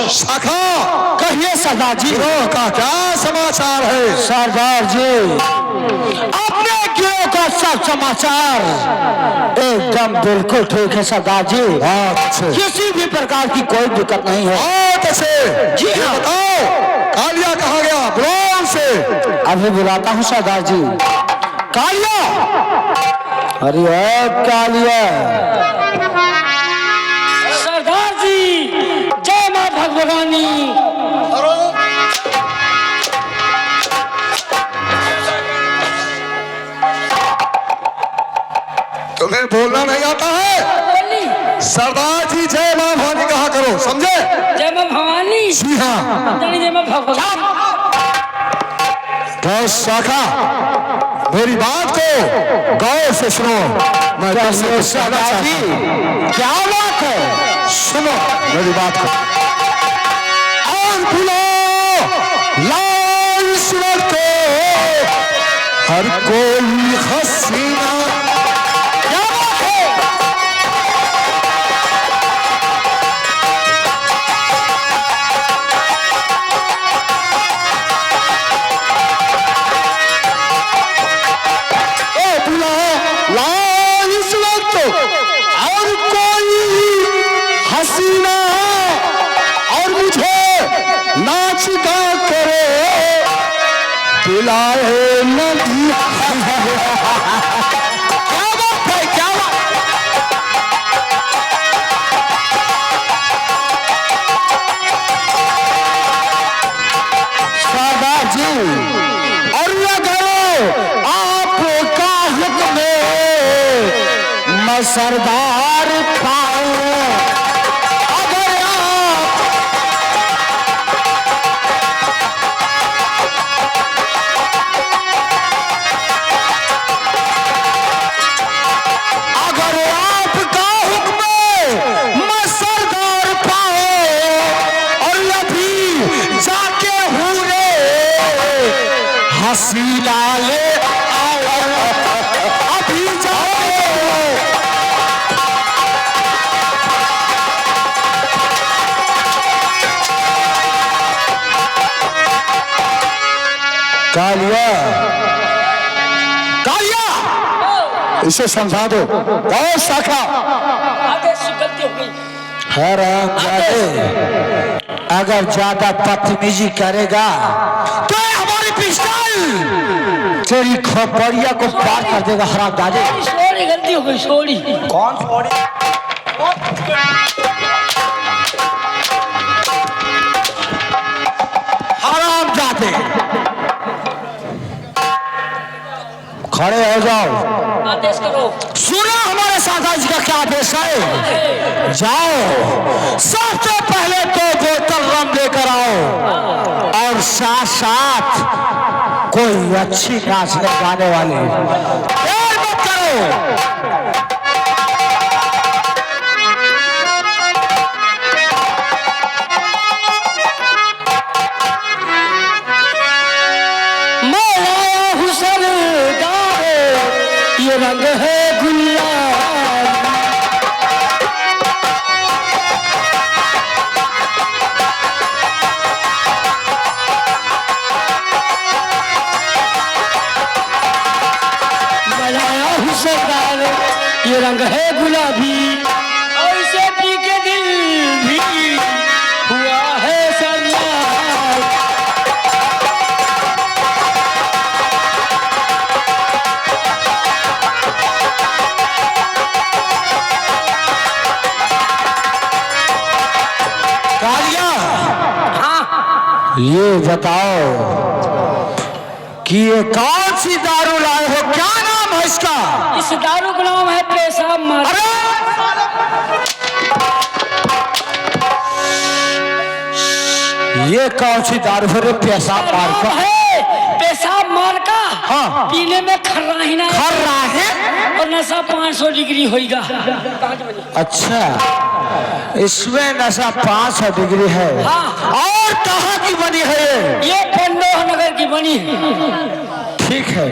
शाखा कहिए सरदार जी। गिरोह का क्या समाचार है? सरदार जी अपने गिरोह का सब समाचार एकदम बिल्कुल ठीक है सरदार जी। बहुत अच्छे, किसी भी प्रकार की कोई दिक्कत नहीं है। बहुत अच्छे। जी ये हाँ। बताओ कालिया कहाँ गया? बुलाओ उसे। अभी बुलाता हूँ सरदार जी। कालिया, अरे ओ कालिया। सरदार जी जय मां भगवानी। तुम्हें बोलना नहीं आता है? सरदार जी जय मां भवानी कहा करो, समझे? जय मां भवानी। जी हाँ। जय मां भगवानी। तो शाखा मेरी बात को गौर से सुनो। मैं तुमसे कुछ कहना सरदार जी चाहता हूं। क्या बात है? सुनो मेरी बात को और बुलाओ लाल सूरत को, हर कोई हसीना। क्या बात है? बुलाओ लाल सूरत को और कोई हसीना, और मुझे नाच गा करे पिलाए नदी। क्या बात है? क्या बात? सरदार जी और अगर आपका हुक्म मैं सरदार पाऊं, अगर आप अगर आपका हुक्म मैं सरदार पाऊं, और अभी जाके हूरे हसीना ले आओ, अभी जाके कालिया, कालिया इसे समझा दो। और शाखा आगे से गलती हो गई। हैरान जादे, अगर ज्यादा बदतमीजी करेगा तो ये हमारी पिस्टल तेरी खोपड़िया को पार कर देगा। हराम दादे। सॉरी गलती हो गई। सॉरी। कौन छोड़ी? हराम जादे, खड़े हो जाओ। आदेश करो। सुना हमारे सरदार जी का क्या आदेश है? जाओ सबसे पहले तो बोतल रम लेकर आओ, और साथ साथ कोई अच्छी नाचने गाने वाली। देर मत करो। मैं आया हूँ सरदार, ये रंग है गुलाल। मैं आया हूँ सरदार, ये रंग है गुलाबी, और इसे पी के दिल भी हुआ है सरदार। कालिया, ये बताओ कि ये कौन सी दारू लाए हो? क्या नाम है इसका? इस दारू का नाम है पेशाब मार। अरे ये कौन सी दारू है रे? पेशाब मार का है पेशाब मार का। हाँ। पीने में खर्रा ही ना खर रहा है। और नशा 500 डिग्री होगा। अच्छा, इसमें नशा 500 डिग्री है। हाँ। और कहाँ की बनी है ये पंडोह नगर की बनी है। ठीक है,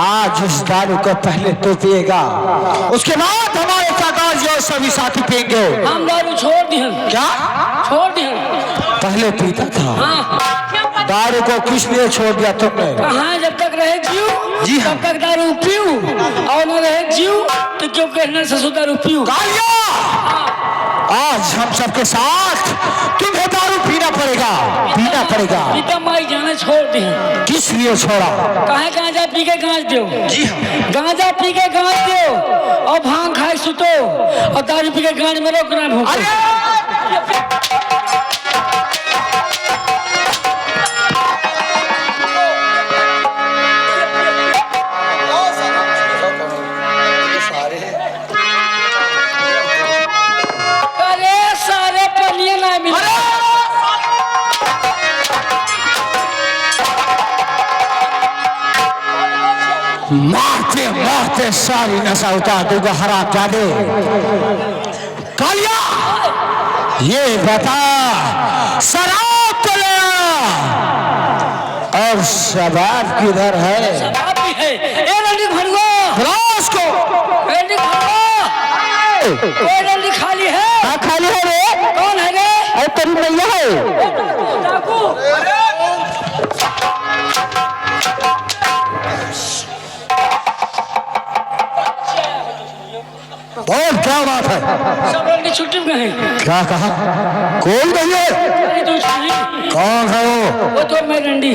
आज इस दारू को पहले तो पिएगा, उसके बाद हमारे सरदार जी और सभी साथी पिएंगे। हम दारू छोड़ दिए। क्या छोड़ दिया। पहले पीता था, हाँ, दारू को किस लिए छोड़ दिया तुमने? कहाँ जब तक रहे जीव जी हाँ। तब तक दारू पीऊ, और न रहे जीव तो क्यों कहना ससुर दारू पीऊ। कालिया, आज हम सबके साथ तुम्हें दारू पीना पड़ेगा, पीना पड़ेगा। पिता माई जाने छोड़ दी। किस लिए छोड़ा? कहे गांजा पी के गांज दो। जी हाँ। गांजा पी के गांज दो और भांग खाए सुतो, और दारू पी के गांज में रोकना भूखो। अरे सारे पनिया ना मिले। मारते मारते सारी नशा उतार दूंगा हराम जादे। कालिया, ये बता, शराब तो ले आया, और शराब किधर है? शराब भी है। ए रंडी भरगो, राज को रंडी भरगो, कोई रंडी खाली है? हाँ, खाली है रे। कौन है रे? अरे तेरी मैया है। डाकू। बोल, क्या बात है? सब रंडी छुट्टी में गए। क्या कहा? कौन नहीं है? अरे तू नहीं। कौन है वो तो मैं रंडी।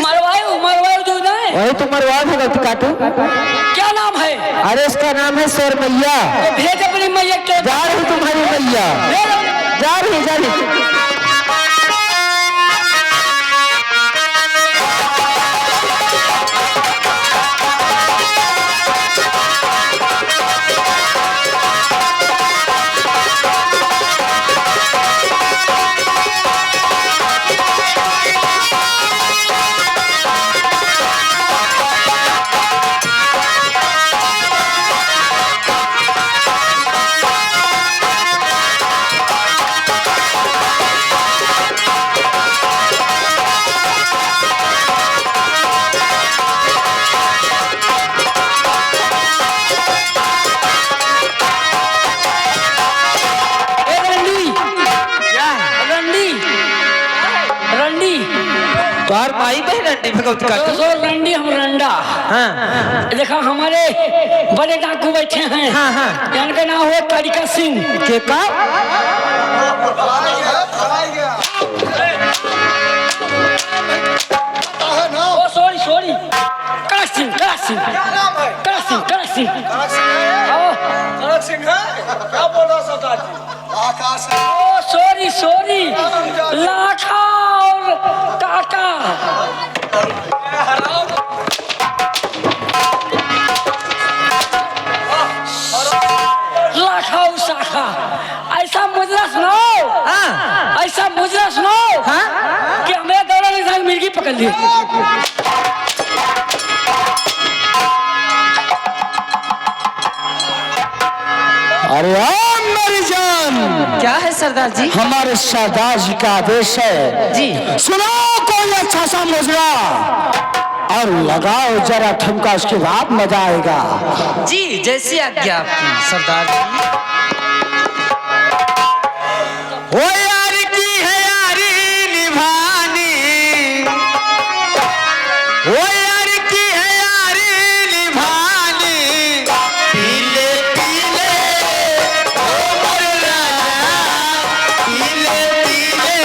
मरवायु जो ना है। वही तो मरवा देगा काटू। क्या नाम है? अरे इसका नाम है सौर मैया। तो भेज अपनी मैया के। जा रही तुम्हारी मैया, जा रही, जा रही। तोहर माई बहन रंडी भगवती का तो रंडी हम रंडा। हाँ देखा हमारे बड़े डाकू बैठे हैं। हाँ हाँ। इनका नाम हुआ तरीका सिंह। के का ओ सॉरी सॉरी, कड़क सिंह, कड़क सिंह, कड़क सिंह, कड़क सिंह। क्या बोल रहा सरदार जी? ओ सॉरी सॉरी, लाखा और टाटा। लाखा और शाखा। ऐसा मुजरा सुनाओ, हाँ ऐसा मुजरा सुनाओ हाँ कि हमें दौड़ा नहीं मिर्गी पकड़ ली। अरे ओ मेरी जान, क्या है सरदार जी? हमारे सरदार जी का आदेश है जी सुनो कोई अच्छा सा मुजरा और लगाओ जरा ठुमका, उसके बाद मजा आएगा। जी जैसी आज्ञा आपकी सरदार जी। ओ यार की है यारी निभानी, ओ यार की है यारी निभानी, पीले पीले ओ मोर राजा, पीले पीले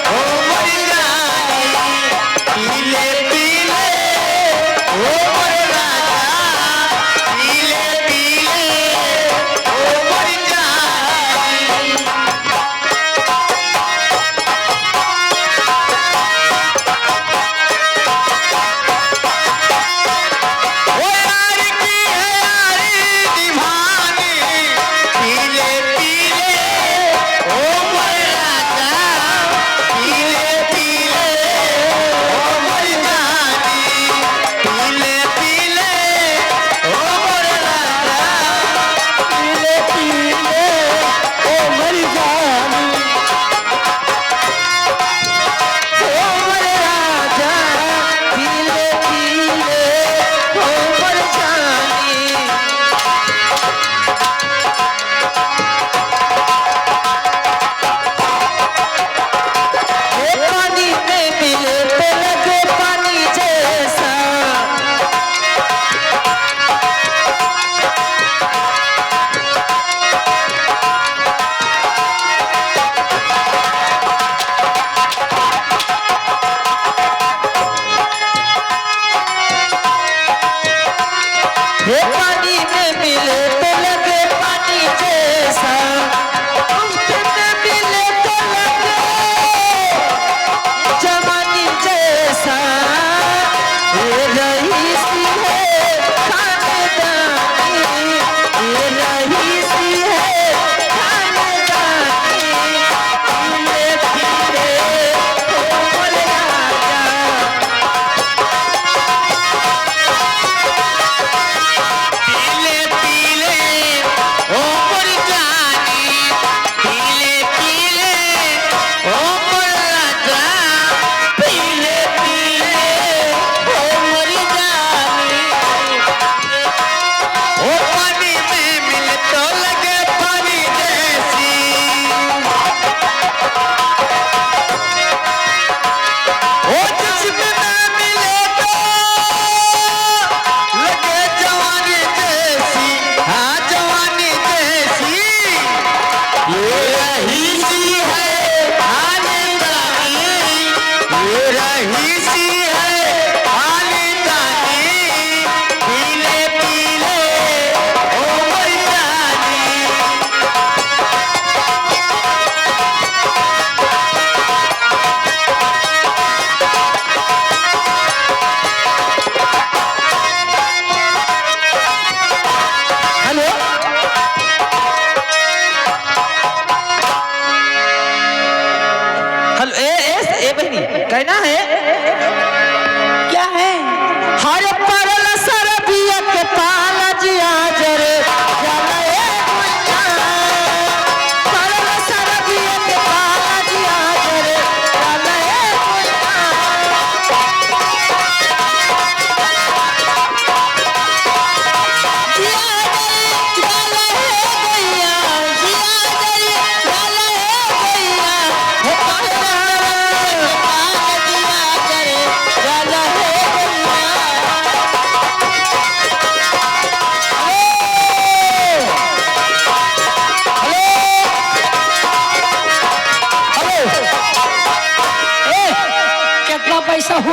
ओ मोर रानी, पीले पीले ओ मोर राजा, पीले पीले ओ मोर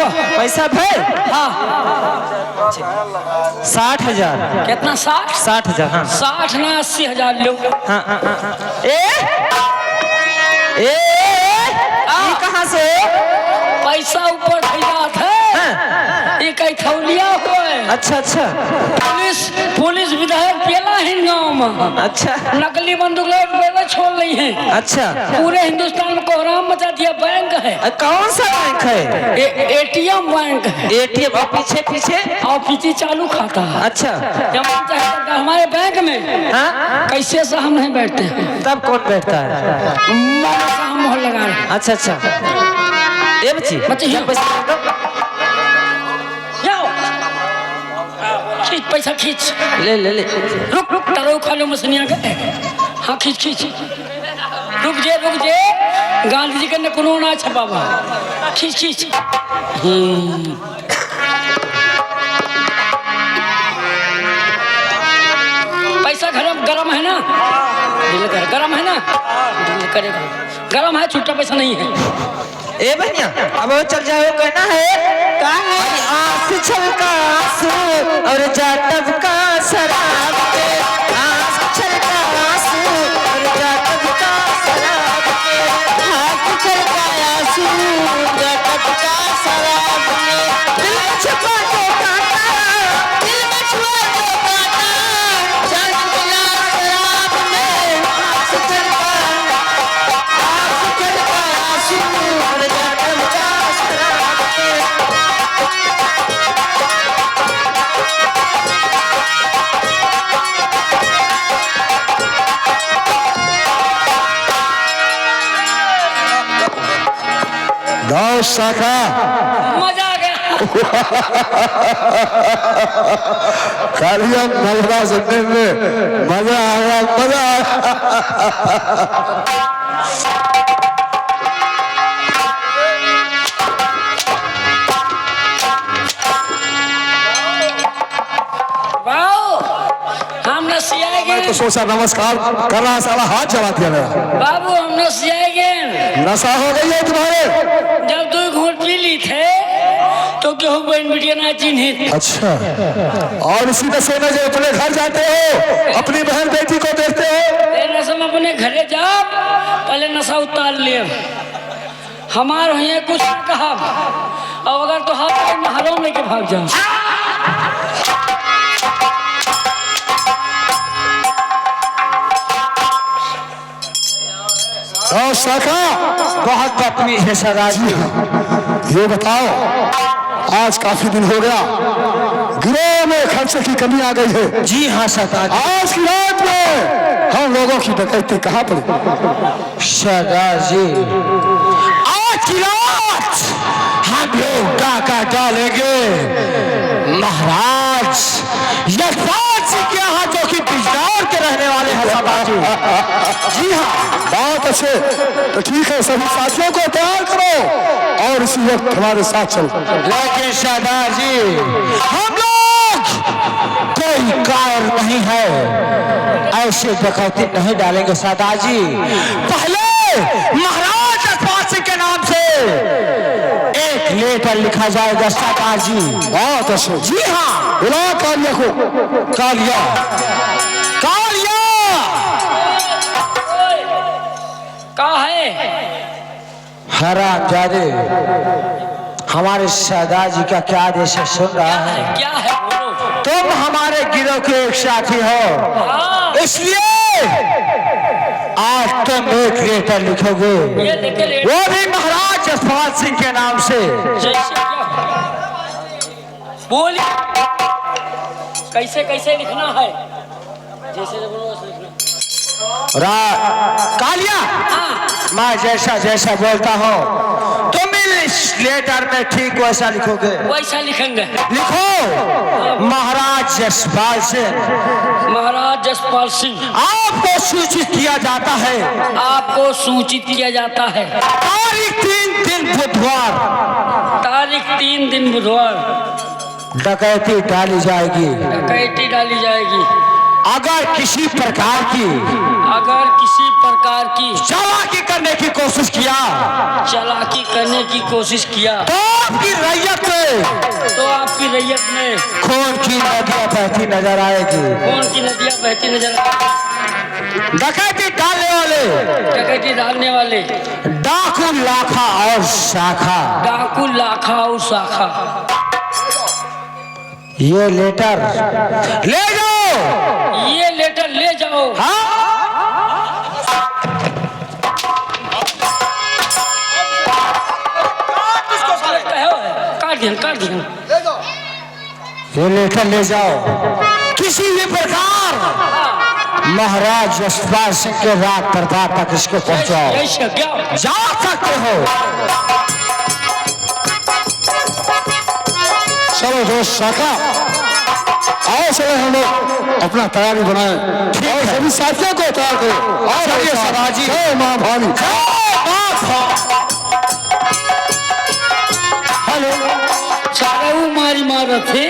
पैसा भाई हाँ 60,000। कितना 60? 60,000 हाँ 60 ना 80,000 लो। हाँ हाँ हाँ हाँ। ये कहाँ से? पैसा ऊपर जात है। ये कई थौलिया हो है। अच्छा अच्छा पुलिस विधायक पेला है गाँव में। अच्छा नकली बंदूक लोग छोड़ रही है। अच्छा पूरे हिंदुस्तान में कोहराम मचा दिया। बैंक है कौन सा बैंक है? एटीएम बैंक है। एटीएम और पीछे पीछे और पीछे चालू खाता है। अच्छा जब मन चाहे तब हमारे बैंक में हाँ कैसे से हम नहीं बैठते हैं। तब कौन बैठता है? मन से हम मोहर लगा रहे हैं। अच्छा अच्छा ये बच्ची बच्ची चल पैसा दो। जाओ खींच पैसा खींच। ले ले ले रुक रुक टरो खा लो मसनिया के। हाँ खींच खींच रुक जे गांधी जी के ने कोनो ना छपावा। खींच खींच पैसा गरम है ना? दिल कर गरम है ना? दिल करेगा गरम है। छुट्टा पैसा नहीं है। ए भैया अब चल जाओ कहना है का है आंख छलका आंसू और जाटब का शराब के आंख छलका आंसू और जाटब का शराब के आंख छलका आंसू जाटब का शराब के दिल में छुपा के काटा दिल में छुपा के काटा जान गया शराब में आंख छलका आंसू और जाटब का शराब के गाँव शाखा मजा आ गया। कालिया नलवा सुनने में मजा आया मजा आया। वाह हम नसियाएंगे। तो सोचा नमस्कार कर रहा साला हाथ चला दिया मेरा। बाबू हम नसियाएंगे। नशा हो गई है तुम्हारे? जब 2 घूंट पी ली थे तो केहू बहन बिटिया ना चिन्हित। अच्छा और इसी नशे में जो अपने घर जाते हो अपनी बहन बेटी को देखते हो? नशा में अपने घरे जाओ पहले नशा उतार लियो। हमार हुए कुछ न कहा और अगर तो हाथ में हरों लेके भाग जाओ। गाँव शाखा बहुत बदतमीज है सरदार जी। ये बताओ आज काफी दिन हो गया गिरोह में खर्चे की कमी आ गई है। जी हाँ सरदार जी। आज की रात में हम लोगों की डकैती कहाँ पड़ी? सरदार जी आज की रात हम लोग डाका डालेंगे महाराज यशपाल सिंह के यहाँ जो कि बिजनौर के रहने वाले हैं सरदार जी। जी हाँ बात अच्छे तो ठीक है सभी साथियों को तैयार करो और इसी वक्त हमारे साथ चलो। लेकिन सरदार जी हम लोग कोई कायर नहीं है ऐसे डकैती नहीं डालेंगे सरदार जी। पहले महाराज यशपाल सिंह के नाम से एक लेटर लिखा जाएगा सरदार जी। बात अच्छे जी हाँ बुला कालिया को। कालिया कालिया का है हरामजादे हमारे सरदार जी का क्या आदेश है सुन रहा है? क्या है बोलो। तुम हमारे गिरोह के एक साथी हो हाँ इसलिए आज तुम एक लेटर लिखोगे ये लेके ले वो भी महाराज यशपाल सिंह के नाम से। जैसे क्या बोल कैसे कैसे लिखना है? जैसे बोलो वैसे लिखना। कालिया मैं जैसा जैसा बोलता हूँ तुम इस लेटर में ठीक वैसा लिखोगे। वैसा लिखेंगे। लिखो महाराज यशपाल सिंह महाराज यशपाल सिंह आपको सूचित किया जाता है आपको सूचित किया जाता है तारीख 3 दिन बुधवार तारीख 3 दिन बुधवार डकैती डाली जाएगी। डकैती डाली जाएगी। अगर किसी प्रकार की चालाकी करने की कोशिश किया चालाकी करने की कोशिश किया तो आपकी रैयत में खून की नदियां बहती नजर आएगी। कौन की नदियां बहती नजर आएगी? डकैती डालने वाले डाकू लाखा और शाखा। ये लेटर ले जाओ। हाँ? काट दिया। ये लेटर ले जाओ। किसी भी प्रकार महाराज यशपाल सिंह के राज प्रताप तक इसको पहुंचाओ। जा सकते हो। चलो दोस्त शाखा, आओ चले हम लोग अपना तैयारी बनाए और सभी साथियों को तैयार करो। और सभाजी जय मां भानी। हेलो सारा वो मारी मार थे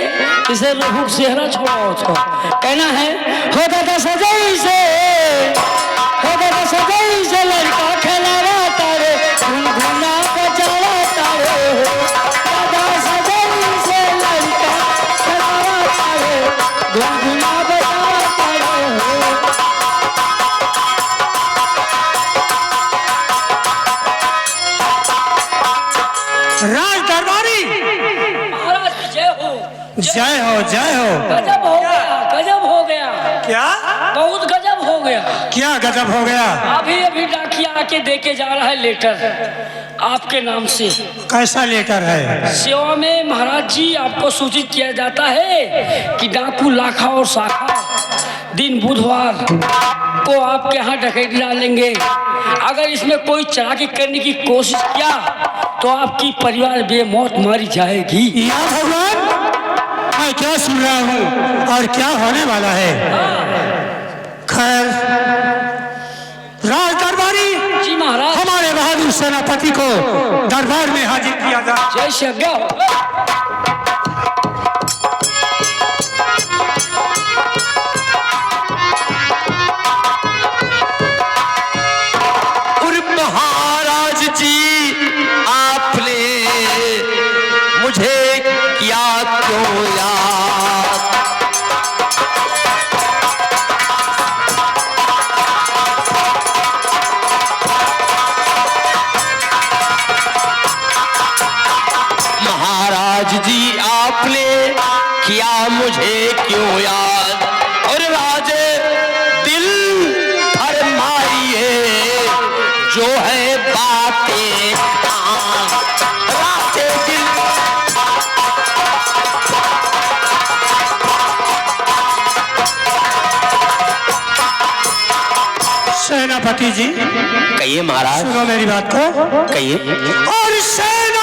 इसे रोहू सेहरा छोड़ाओ था। कहना है हो दादा सजाई से लड़का खेलावा तारे गुनगुना बजावा तारे। दादा सजाई से लड़का खेलावा तारे गुनगुना बजावा तारे। राज दरबारी महाराज जय हो। गजब हो गया। क्या बहुत गजब हो गया। क्या गजब हो गया? अभी डाकिया आके देके जा रहा है लेटर आपके नाम से। कैसा लेटर है? सेवा में महाराज जी आपको सूचित किया जाता है कि डाकू लाखा और शाखा दिन बुधवार को आपके यहाँ डकैती डालेंगे। अगर इसमें कोई चालाकी करने की कोशिश किया तो आपकी परिवार बेमौत मारी जाएगी। या भगवान, मैं क्या सुन रहा हूँ और क्या होने वाला है? खैर राज दरबारी जी महाराज, हमारे बहादुर सेनापति को दरबार में हाजिर किया जाए। जय श्री महाराज जी आपने मुझे किया क्यों याद? महाराज जी आपने किया मुझे क्यों याद? और राजे दिल फरमाइए जो है बातें राजे दिल। सेनापति जी कहिए महाराज। सुनो मेरी बात को, कहिए। और सेनापति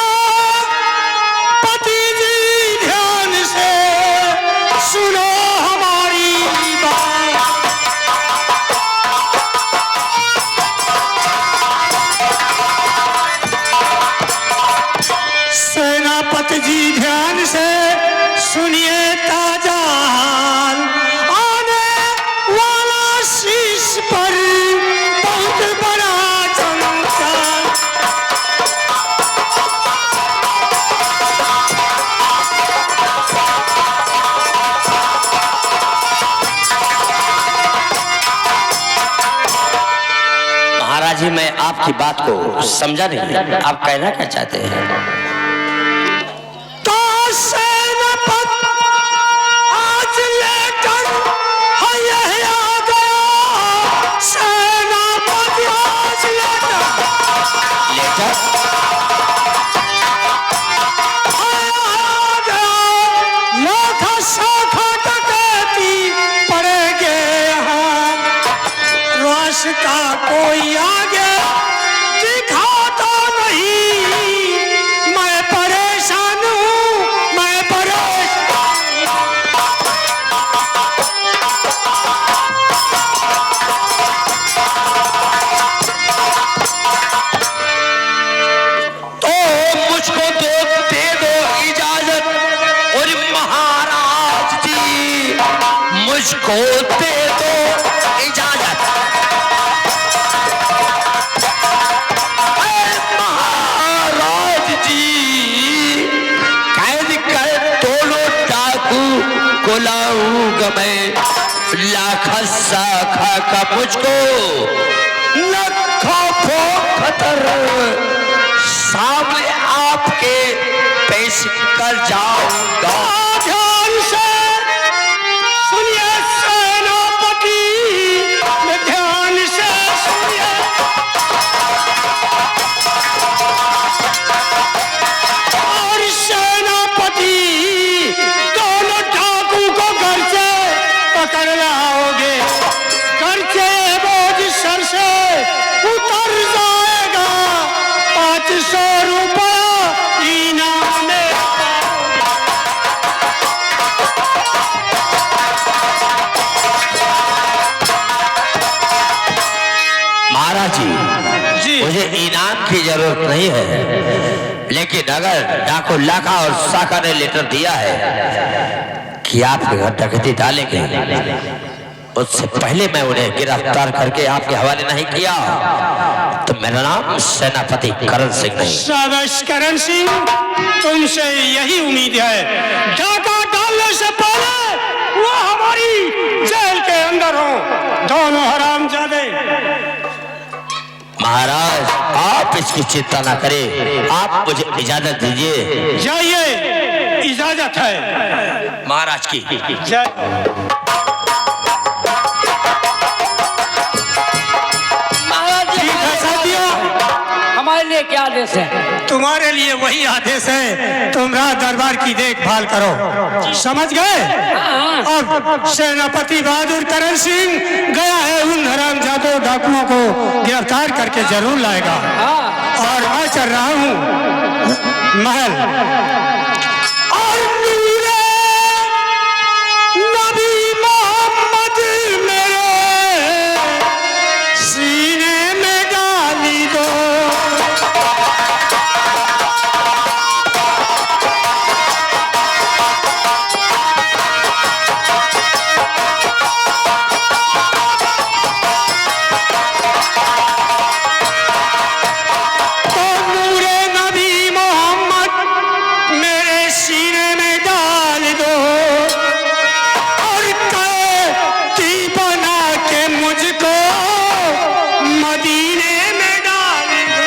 जी ध्यान से सुनो हमारी बात। सेनापति जी ध्यान से सुनिए ताजा हाल। आने वाला शीश पर बहुत बड़ा चमत्कार। महाराज जी, मैं आपकी बात को समझा नहीं। आप कहना क्या चाहते हैं? आज लेकर यह आ गया। सेनापति आज लेकर आ गया। लाखा शाखा डकैती पड़ेगे यहाँ। रास्ता कोई आगे दिखाता नहीं। मैं परेशान हूँ, मैं तो मुझको दे दो इजाजत। और महाराज जी मुझको दे दो इजाजत। महाराज जी कैद कर दोनों डाकू को लाऊंगा मैं, लाखा साखा का मुझको लाखों खतर सामने आपके पेश कर जाऊंगा। ध्यान से सुनिए सेनापति, ध्यान से सुनिए। और सेनापति दोनों डाकू को घर से पकड़ लाओगे, घर से बोझ सर से उतर जाएगा, 500 रुपया इनाम में। महाराज जी मुझे इनाम की जरूरत नहीं है, लेकिन अगर डाकू लाखा और साखा ने लेटर दिया है कि आपके घर डकैती डालेंगे, उससे पहले मैं उन्हें गिरफ्तार करके आपके हवाले नहीं किया तो मेरा नाम सेनापति करण सिंह नहीं। शाबाश करण सिंह, तुमसे यही उम्मीद है। डाका डालने से पहले वो हमारी जेल के अंदर हो, दोनों हरामजादे। महाराज आप इसकी चिंता ना करें, आप मुझे इजाजत दीजिए। जाइए, इजाजत है। महाराज की जय। महाराज जी, ठीक है साथियों, हमारे लिए क्या आदेश है? तुम्हारे लिए वही आदेश है, तुम राज दरबार की देखभाल करो, समझ गए? अब सेनापति बहादुर करण सिंह गया है, उन हरामजादों डाकुओं को गिरफ्तार करके जरूर लाएगा। और मैं चल रहा हूँ महल। और नूरे नबी मोहम्मद मेरे सीने में डाली दो। तो नूरे नबी मोहम्मद मेरे सीने में डाल दो, और कैदी बना के मुझको मदीने में डाल दो।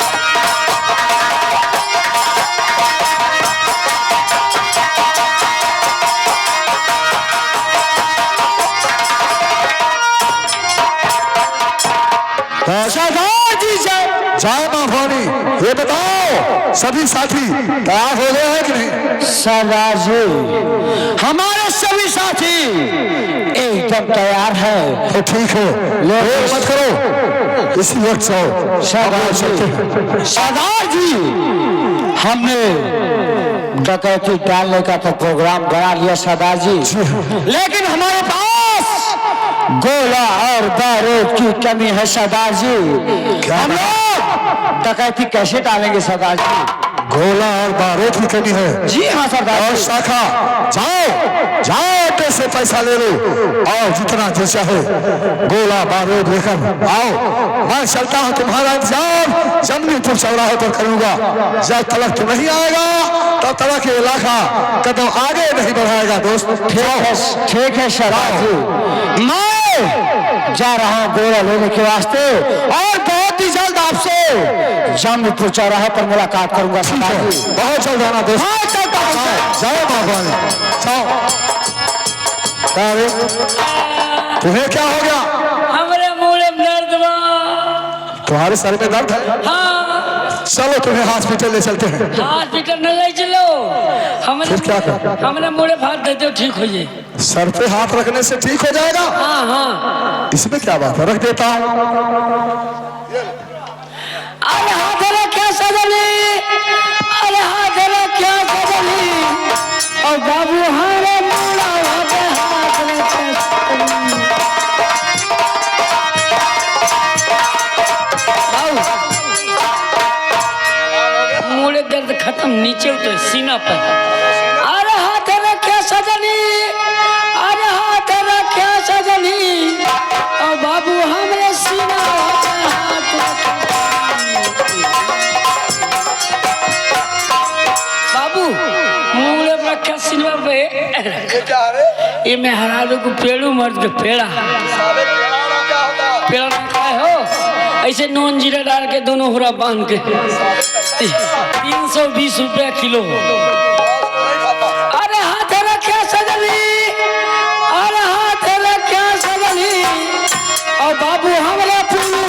जय मां भवानी, ये बताओ सभी साथी तैयार हो गए हैं कि नहीं? सरदार जी हमारे सभी साथी एकदम तैयार है। तो ठीक है, देर मत करो, इसी वक्त जाओ। सरदार जी हमने डकैती डालने का तो प्रोग्राम बना लिया सरदार जी, लेकिन हमारे पास गोला और बारूद की कमी है सरदार जी। हम लोग डकैती कैसे डालेंगे सरदार जी? गोला और बारूद की कमी है। जी हाँ सरदार और जी। शाखा जाओ जाओ, पैसे पैसा ले लो और जितना जो चाहे गोला बारूद लेकर आओ। मैं चलता हूँ, तुम्हारा इंतजाम जमनीपुर चौराहे पर करूंगा। जब तलक तुम नहीं आएगा तब तलक ये इलाका कदम आगे नहीं बढ़ाएगा दोस्त। ठीक है सरदार जी, मैं जा रहा हूँ गोला लेने के वास्ते, और बहुत ही जल्द आपसे जमनीपुर चौराहे पर मुलाकात करूंगा सरदार जी। बहुत जल्द आना दोस्त। हाँ चलता हूँ सर। जाओ बाबा, जाओ। अरे तुम्हें क्या हो गया? हमारे मुंह में दर्द बा। तुम्हारे सर में दर्द है? हाँ, चलो तुम्हें हॉस्पिटल ले चलते हैं। हॉस्पिटल न ले चलो, फिर क्या कर? हमने मुड़े हाथ दे दो, ठीक हो जाए। सर पे हाथ रखने से ठीक हो जाएगा? हाँ हाँ। इसमें क्या बात है, रख देता हूँ। अरे हाथ क्या सजनी, अरे हाथ क्या सजनी, और बाबू हमारे मुड़ा हाथ मुड़े दर्द खत्म, नीचे उतर सीना पर। अरे हाथ क्या सजनी, अरे हाथ क्या ये मैं हरारू को पेड़ू मर्द के पेड़ा पेड़ा ना खाए हो। ऐसे नॉन जीरा डाल के दोनों हुरा बांध के 320 रुपया किलो। अरे हाथ रखे सजनी, अरे हाथ रखे सजनी, और बाबू हमारा पुलू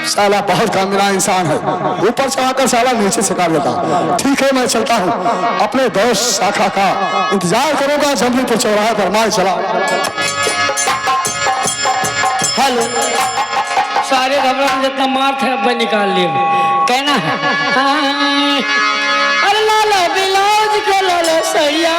साला बहुत कामिला इंसान है, ऊपर से आकर साला नीचे से काट देता। ठीक है मैं चलता हूँ, अपने दोस्त शाखा का इंतजार करूंगा जमलीपुर चौराहे पर। मैं चला। हेलो, सारे घबरा जितना मार थे अब निकाल लिए कहना है। अरे लाला ब्लाउज के लाला सैया